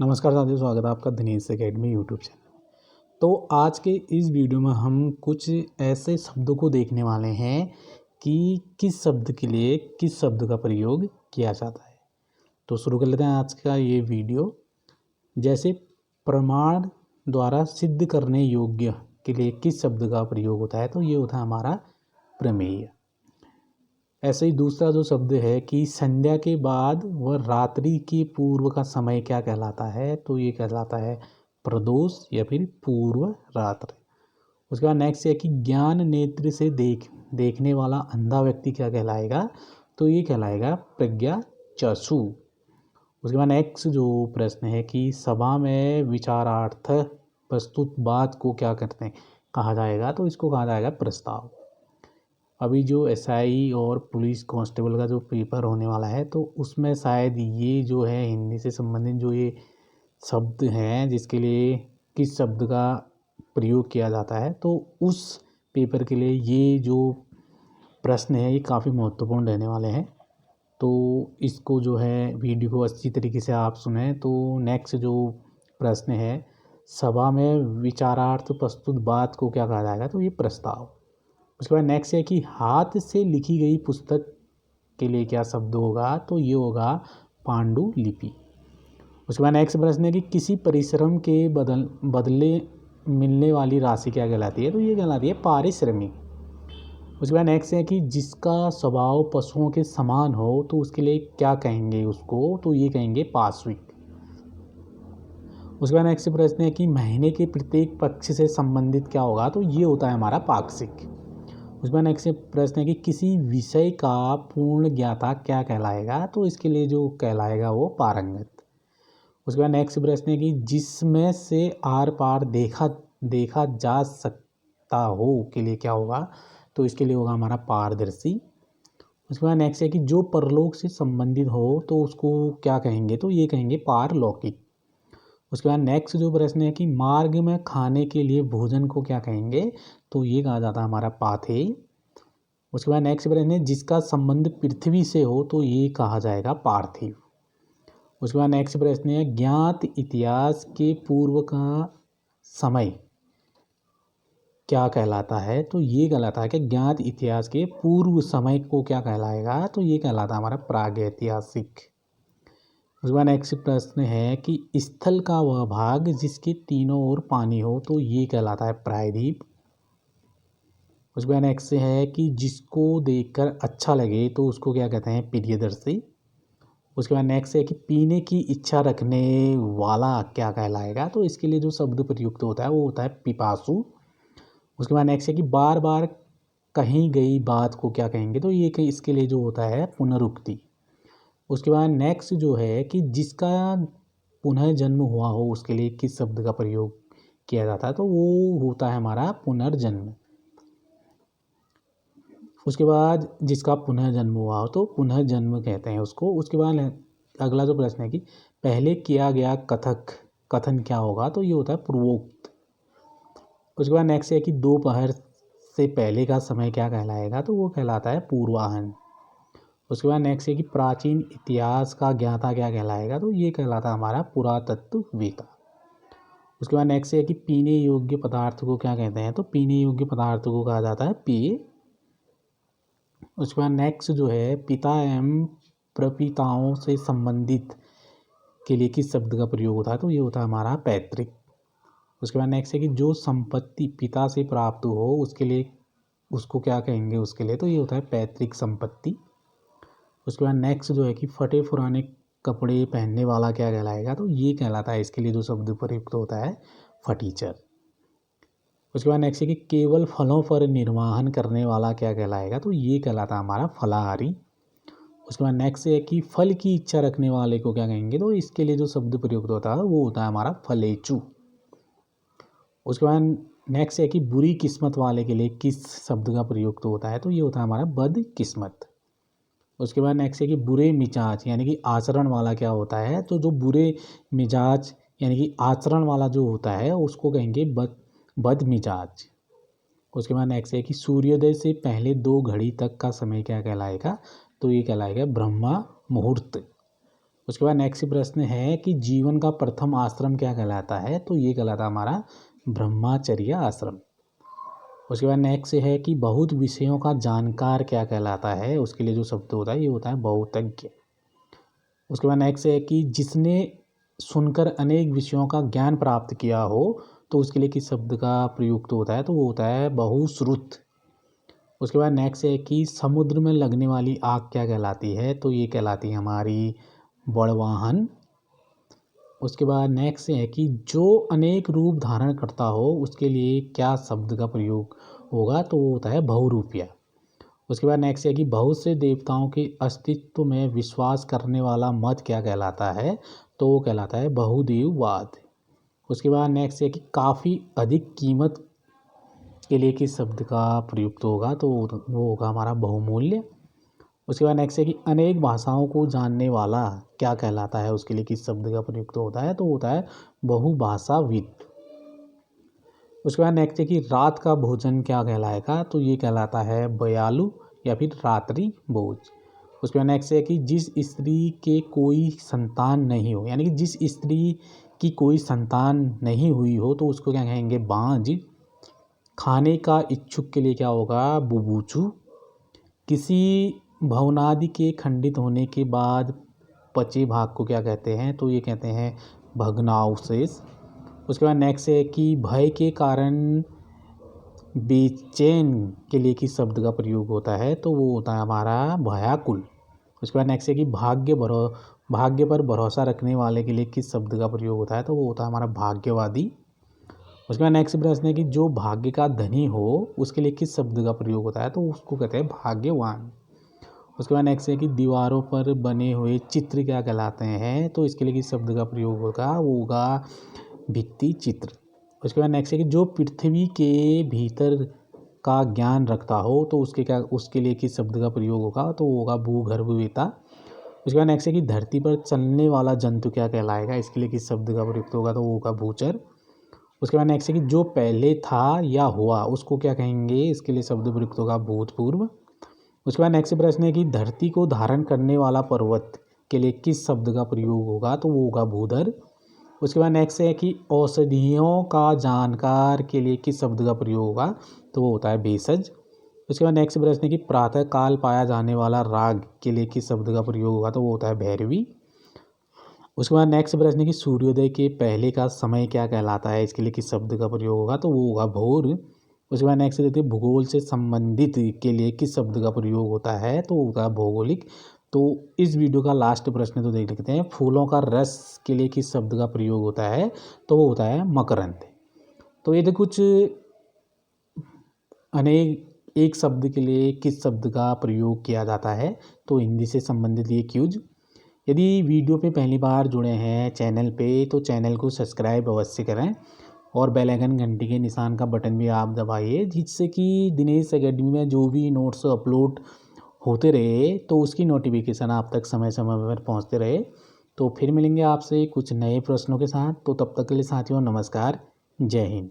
नमस्कार साथियों, स्वागत है आपका दिनेश एकेडमी यूट्यूब चैनल। तो आज के इस वीडियो में हम कुछ ऐसे शब्दों को देखने वाले हैं कि किस शब्द के लिए किस शब्द का प्रयोग किया जाता है। तो शुरू कर लेते हैं आज का ये वीडियो। जैसे प्रमाण द्वारा सिद्ध करने योग्य के लिए किस शब्द का प्रयोग होता है, तो ये होता है हमारा प्रमेय। ऐसे ही दूसरा जो शब्द है कि संध्या के बाद व रात्रि के पूर्व का समय क्या कहलाता है, तो ये कहलाता है प्रदोष या फिर पूर्व रात्रि। उसके बाद नेक्स्ट है कि ज्ञान नेत्र से देखने वाला अंधा व्यक्ति क्या कहलाएगा, तो ये कहलाएगा प्रज्ञा चक्षु। उसके बाद नेक्स्ट जो प्रश्न है कि सभा में विचारार्थ प्रस्तुत बात को क्या कहते हैं कहा जाएगा, तो इसको कहा जाएगा प्रस्ताव। अभी जो एसआई और पुलिस कांस्टेबल का जो पेपर होने वाला है, तो उसमें शायद ये जो है हिंदी से संबंधित जो ये शब्द हैं जिसके लिए किस शब्द का प्रयोग किया जाता है, तो उस पेपर के लिए ये जो प्रश्न है ये काफ़ी महत्वपूर्ण रहने वाले हैं। तो इसको जो है वीडियो को अच्छी तरीके से आप सुने। तो नेक्स्ट जो प्रश्न है, सभा में विचारार्थ प्रस्तुत बात को क्या कहा जाएगा, तो ये प्रस्ताव। उसके बाद नेक्स्ट है कि हाथ से लिखी गई पुस्तक के लिए क्या शब्द होगा, तो ये होगा पांडुलिपि। उसके बाद नेक्स्ट प्रश्न है कि किसी परिश्रम के बदले मिलने वाली राशि क्या कहलाती है, तो ये कहलाती है पारिश्रमिक। उसके बाद नेक्स्ट है कि जिसका स्वभाव पशुओं के समान हो, तो उसके लिए क्या कहेंगे उसको, तो ये कहेंगे पाश्विक। उसके बाद नेक्स्ट प्रश्न है कि महीने के प्रत्येक पक्ष से संबंधित क्या होगा, तो ये होता है हमारा पाक्षिक। उसके बाद नेक्स्ट प्रश्न है कि किसी विषय का पूर्ण ज्ञाता क्या कहलाएगा, तो इसके लिए जो कहलाएगा वो पारंगत। उसके बाद नेक्स्ट प्रश्न है कि जिसमें से आर पार देखा जा सकता हो के लिए क्या होगा, तो इसके लिए होगा हमारा पारदर्शी। उसके बाद नेक्स्ट है कि जो परलोक से संबंधित हो, तो उसको क्या कहेंगे, तो ये कहेंगे पारलौकिक। उसके बाद नेक्स्ट जो प्रश्न है कि मार्ग में खाने के लिए भोजन को क्या कहेंगे, तो ये कहा जाता है हमारा पाथे। उसके बाद नेक्स्ट प्रश्न है जिसका संबंध पृथ्वी से हो, तो ये कहा जाएगा पार्थिव। उसके बाद नेक्स्ट प्रश्न है ज्ञात इतिहास के पूर्व का समय क्या कहलाता है, तो ये कहलाता है कि ज्ञात इतिहास के पूर्व समय को क्या कहलाएगा, तो ये कहलाता है हमारा प्रागैतिहासिक। उसके बाद नेक्स्ट प्रश्न है कि स्थल का वह भाग जिसके तीनों ओर पानी हो, तो ये कहलाता है प्रायद्वीप। उसके बाद नेक्स्ट है कि जिसको देखकर अच्छा लगे, तो उसको क्या कहते हैं प्रियदर्शी। उसके बाद नेक्स्ट है कि पीने की इच्छा रखने वाला क्या कहलाएगा, तो इसके लिए जो शब्द प्रयुक्त होता है वो होता है पिपासु। उसके बाद नेक्स्ट है कि बार बार कही गई बात को क्या कहेंगे, तो ये इसके लिए जो होता है पुनरुक्ति। उसके बाद नेक्स्ट जो है कि जिसका पुनः जन्म हुआ हो उसके लिए किस शब्द का प्रयोग किया जाता है, तो वो होता है हमारा पुनर्जन्म। उसके बाद जिसका पुनः जन्म हुआ हो, तो पुनः जन्म कहते हैं उसको। उसके बाद अगला जो प्रश्न है कि पहले किया गया कथन क्या होगा, तो ये होता है पूर्वोक्त। उसके बाद नेक्स्ट है कि दोपहर से पहले का समय क्या कहलाएगा, तो वो कहलाता है पूर्वाहन। उसके बाद नेक्स्ट है कि प्राचीन इतिहास का ज्ञाता क्या कहलाएगा, तो ये कहलाता है हमारा पुरातत्ववेत्ता। उसके बाद नेक्स्ट है कि पीने योग्य पदार्थ को क्या कहते हैं, तो पीने योग्य पदार्थ को कहा जाता है पेय। उसके बाद नेक्स्ट जो है पिता एवं प्रपिताओं से संबंधित के लिए किस शब्द का प्रयोग होता है, तो ये होता है हमारा पैतृक। उसके बाद नेक्स्ट है कि जो संपत्ति पिता से प्राप्त हो उसके लिए उसको क्या कहेंगे उसके लिए, तो ये होता है पैतृक संपत्ति। उसके बाद नेक्स्ट जो है कि फटे पुराने कपड़े पहनने वाला क्या कहलाएगा, तो ये कहलाता है इसके लिए जो शब्द प्रयुक्त होता है फटीचर। उसके बाद नेक्स्ट है कि केवल फलों पर निर्वाहन करने वाला क्या कहलाएगा, तो ये कहलाता है हमारा फलाहारी। उसके बाद नेक्स्ट है कि फल की इच्छा रखने वाले को क्या कहेंगे, तो इसके लिए जो शब्द प्रयुक्त होता है वो होता है हमारा फलेचू। उसके बाद नेक्स्ट है कि बुरी किस्मत वाले के लिए किस शब्द का प्रयुक्त होता है, तो ये होता है हमारा बदकिस्मत। उसके बाद नेक्स्ट है कि बुरे मिजाज यानी कि आचरण वाला क्या होता है, तो जो बुरे मिजाज यानी कि आचरण वाला जो होता है उसको कहेंगे बदमिजाज। उसके बाद नेक्स्ट है कि सूर्योदय से पहले 2 घड़ी तक का समय क्या कहलाएगा, तो ये कहलाएगा ब्रह्मा मुहूर्त। उसके बाद नेक्स्ट प्रश्न है कि जीवन का प्रथम आश्रम क्या कहलाता है, तो ये कहलाता है हमारा ब्रह्मचर्य आश्रम। उसके बाद नेक्स्ट है कि बहुत विषयों का जानकार क्या कहलाता है, उसके लिए जो शब्द होता है ये होता है बहुतज्ञ। उसके बाद नेक्स्ट है कि जिसने सुनकर अनेक विषयों का ज्ञान प्राप्त किया हो, तो उसके लिए किस शब्द का प्रयुक्त होता है, तो वो होता है बहुश्रुत। उसके बाद नेक्स्ट है कि समुद्र में लगने वाली आग क्या कहलाती है, तो ये कहलाती है हमारी बड़वाहन। उसके बाद नेक्स्ट है कि जो अनेक रूप धारण करता हो उसके लिए क्या शब्द का प्रयोग होगा, तो वो होता है बहुरूपिया। उसके बाद नेक्स्ट है कि बहुत से देवताओं के अस्तित्व में विश्वास करने वाला मत क्या कहलाता है, तो वो कहलाता है बहुदेववाद। उसके बाद नेक्स्ट है कि काफ़ी अधिक कीमत के लिए किस शब्द का प्रयुक्त होगा, तो वो होगा हमारा बहुमूल्य। उसके बाद नेक्स्ट है कि अनेक भाषाओं को जानने वाला क्या कहलाता है, उसके लिए किस शब्द का प्रयुक्त होता है, तो होता है बहुभाषाविद। उसके बाद नेक्स्ट है कि रात का भोजन क्या कहलाएगा, तो ये कहलाता है बयालु या फिर रात्रि भोज। उसके बाद नेक्स्ट है कि जिस स्त्री के कोई संतान नहीं हो, यानी कि जिस स्त्री की कोई संतान नहीं हुई हो तो उसको क्या कहेंगे, बांझ। खाने का इच्छुक के लिए क्या होगा, बुबूचू। किसी भवनादि के खंडित होने के बाद पचे भाग को क्या कहते हैं, तो ये कहते हैं भग्नावशेष। उसके बाद नेक्स्ट है कि भय के कारण बेचैन के लिए किस शब्द का प्रयोग होता है, तो वो होता है हमारा भयाकुल। उसके बाद नेक्स्ट है कि भाग्य पर भरोसा रखने वाले के लिए किस शब्द का प्रयोग होता है, तो वो होता है हमारा भाग्यवादी। उसके बाद नेक्स्ट प्रश्न है कि जो भाग्य का धनी हो उसके लिए किस शब्द का प्रयोग होता है, तो उसको कहते हैं भाग्यवान। उसके बाद नेक्स्ट है कि दीवारों पर बने हुए चित्र क्या कहलाते हैं, तो इसके लिए किस शब्द का प्रयोग होगा, वो होगा भित्ति चित्र। उसके बाद नेक्स्ट है कि जो पृथ्वी के भीतर का ज्ञान रखता हो तो उसके लिए किस शब्द का प्रयोग होगा, तो वो होगा भूगर्भवेत्ता। उसके बाद नेक्स्ट है कि धरती पर चलने वाला जंतु क्या कहलाएगा, इसके लिए किस शब्द का प्रयुक्त होगा, तो वो होगा भूचर। उसके बाद नेक्स्ट है कि जो पहले था या हुआ उसको क्या कहेंगे, इसके लिए शब्द प्रयुक्त होगा भूतपूर्व। उसके बाद नेक्स्ट प्रश्न है कि धरती को धारण करने वाला पर्वत के लिए किस शब्द का प्रयोग होगा, तो वो होगा भूधर। उसके बाद नेक्स्ट है कि औषधियों का जानकार के लिए किस शब्द का प्रयोग होगा, तो वो होता है भेषज। उसके बाद नेक्स्ट प्रश्न है कि प्रातः काल पाया जाने वाला राग के लिए किस शब्द का प्रयोग होगा, तो वो होता है भैरवी। उसके बाद नेक्स्ट प्रश्न है कि सूर्योदय के पहले का समय क्या कहलाता है, इसके लिए किस शब्द का प्रयोग होगा, तो वो होगा भोर। उसके बाद नेक्स्ट देते हैं भूगोल से संबंधित के लिए किस शब्द का प्रयोग होता है, तो होगा भौगोलिक। तो इस वीडियो का लास्ट प्रश्न तो देख लेते हैं, फूलों का रस के लिए किस शब्द का प्रयोग होता है, तो वो होता है मकरंद। तो ये तो कुछ अनेक एक शब्द के लिए किस शब्द का प्रयोग किया जाता है, तो हिंदी से संबंधित ये क्यूज। यदि वीडियो पे पहली बार जुड़े हैं चैनल पे तो चैनल को सब्सक्राइब अवश्य करें और बेल आइकन घंटी के निशान का बटन भी आप दबाइए, जिससे कि दिनेश एकेडमी में जो भी नोट्स अपलोड होते रहे तो उसकी नोटिफिकेशन आप तक समय समय पर पहुंचते रहे। तो फिर मिलेंगे आपसे कुछ नए प्रश्नों के साथ, तो तब तक के लिए साथियों नमस्कार, जय हिंद।